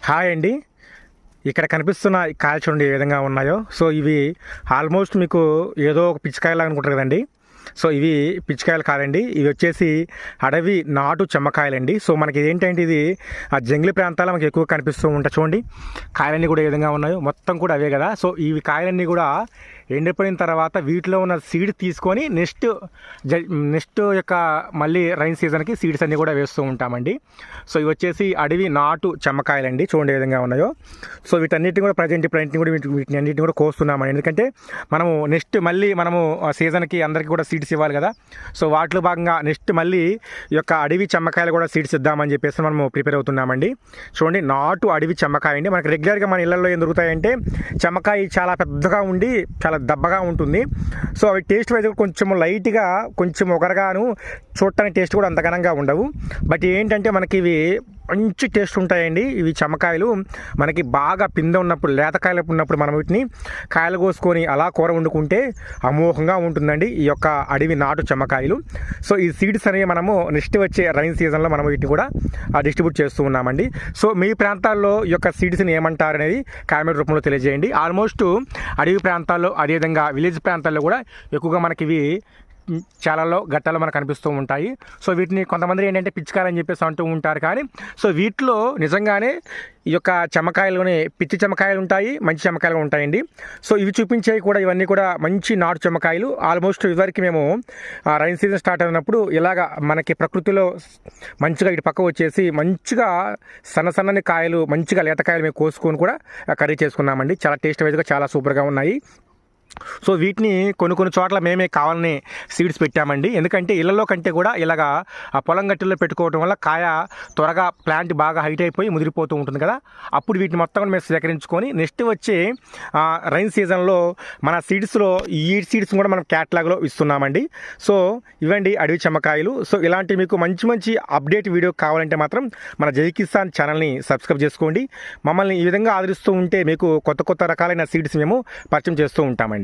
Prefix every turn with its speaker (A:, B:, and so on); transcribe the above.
A: Hi అండి. ఇక్కడ కనిపిస్తున్న ఈ కాయలు చూడండి ఏ విధంగా ఉన్నాయో. సో ఇవి ఆల్మోస్ట్ మీకు ఏదో ఒక పిచ్చికాయలు అనుకుంటారు కదండి. సో ఇవి పిచ్చికాయలు కాదండి, ఇవి వచ్చేసి అడవి నాటు చెమ్మకాయలండి. సో మనకి ఏంటంటే ఇది ఆ జంగిలి ప్రాంతాల్లో మనకి ఎక్కువ కనిపిస్తూ ఉంటాయి. చూడండి కాయలన్నీ కూడా ఏ విధంగా ఉన్నాయో, మొత్తం కూడా అవే కదా. సో ఇవి కాయలన్నీ కూడా ఎండిపోయిన తర్వాత వీటిలో ఉన్న సీడ్ తీసుకొని నెక్స్ట్ యొక్క మళ్ళీ రైన్ సీజన్కి సీడ్స్ అన్నీ కూడా వేస్తూ ఉంటామండి. సో ఇవి వచ్చేసి అడవి నాటు చెమ్మకాయలండి. చూడండి ఏ విధంగా ఉన్నాయో. సో వీటన్నిటిని కూడా ప్రజెంట్ కూడా వీటిని అన్నింటిని కూడా కోస్తున్నామండి. ఎందుకంటే మనము నెక్స్ట్ మళ్ళీ మనము సీజన్కి అందరికీ కూడా సీడ్స్ ఇవ్వాలి కదా. సో వాటిలో భాగంగా నెక్స్ట్ మళ్ళీ ఈ యొక్క అడవి చెమ్మకాయలు కూడా సీడ్స్ ఇద్దామని చెప్పేసి మనము ప్రిపేర్ అవుతున్నామండి. చూడండి నాటు అడవి చెమ్మకాయ అండి. మనకి రెగ్యులర్గా మన ఇళ్లలో ఏం దొరుకుతాయంటే చెమ్మకాయ చాలా పెద్దగా ఉండి చాలా దబ్బగా ఉంటుంది. సో అవి టేస్ట్ వైజ్ కొంచెం లైట్గా కొంచెం ఒకరగాను, చూడటానికి టేస్ట్ కూడా అంత ఘనంగా ఉండవు. బట్ ఏంటంటే మనకి ఇవి మంచి టేస్ట్ ఉంటాయండి. ఇవి చెమ్మకాయలు మనకి బాగా పిందె ఉన్నప్పుడు, లేతకాయలు ఉన్నప్పుడు మనం వీటిని కాయలు కోసుకొని అలా కూర వండుకుంటే అమోఘంగా ఉంటుందండి ఈ యొక్క అడవి నాటు చెమ్మకాయలు. సో ఈ సీడ్స్ అనేవి మనము నెక్స్ట్ వచ్చే రైన్ సీజన్లో మనం వీటిని కూడా డిస్ట్రిబ్యూట్ చేస్తూ ఉన్నామండి. సో మీ ప్రాంతాల్లో ఈ యొక్క సీడ్స్ని ఏమంటారు అనేది కామెంట్ రూపంలో తెలియజేయండి. ఆల్మోస్ట్ అడవి ప్రాంతాల్లో, అదేవిధంగా విలేజ్ ప్రాంతాల్లో కూడా ఎక్కువగా మనకి ఇవి చాలాలో గట్టాలు మనకు కనిపిస్తూ ఉంటాయి. సో వీటిని కొంతమంది ఏంటంటే పిచ్చికాయలని చెప్పేసి అంటూ ఉంటారు. కానీ సో వీటిలో నిజంగానే ఈ యొక్క చెమ్మకాయలోనే పిచ్చి చెమ్మకాయలు ఉంటాయి, మంచి చెమ్మకాయలు ఉంటాయండి. సో ఇవి చూపించేవి కూడా ఇవన్నీ కూడా మంచి నాటు చెమ్మకాయలు. ఆల్మోస్ట్ ఇదివరకు మేము రైన్ సీజన్ స్టార్ట్ అయినప్పుడు ఇలాగా మనకి ప్రకృతిలో మంచిగా ఇటు పక్క వచ్చేసి మంచిగా సన్నని కాయలు, మంచిగా లేతకాయలు మేము కోసుకొని కూడా కర్రీ చేసుకున్నామండి. చాలా టేస్ట్ వైజ్గా చాలా సూపర్గా ఉన్నాయి. సో వీటిని కొన్ని చోట్ల మేమే కావాలని సీడ్స్ పెట్టామండి. ఎందుకంటే ఇళ్లలో కంటే కూడా ఇలాగా ఆ పొలం గట్టుల్లో పెట్టుకోవడం వల్ల కాయ త్వరగా ప్లాంట్ బాగా హైట్ అయిపోయి ముదిరిపోతూ ఉంటుంది కదా. అప్పుడు వీటిని మొత్తం మేము సేకరించుకొని నెక్స్ట్ వచ్చే రైన్ సీజన్లో మన సీడ్స్లో ఈ సీడ్స్ కూడా మనం క్యాట్లాగ్లో ఇస్తున్నామండి. సో ఇవండి అడవి చెమ్మకాయలు. సో ఇలాంటి మీకు మంచి అప్డేట్ వీడియో కావాలంటే మాత్రం మన జై కిసాన్ ఛానల్ని సబ్స్క్రైబ్ చేసుకోండి. మమ్మల్ని ఈ విధంగా ఆదరిస్తూ ఉంటే మీకు కొత్త రకాలైన సీడ్స్ మేము పరిచయం చేస్తూ ఉంటామండి.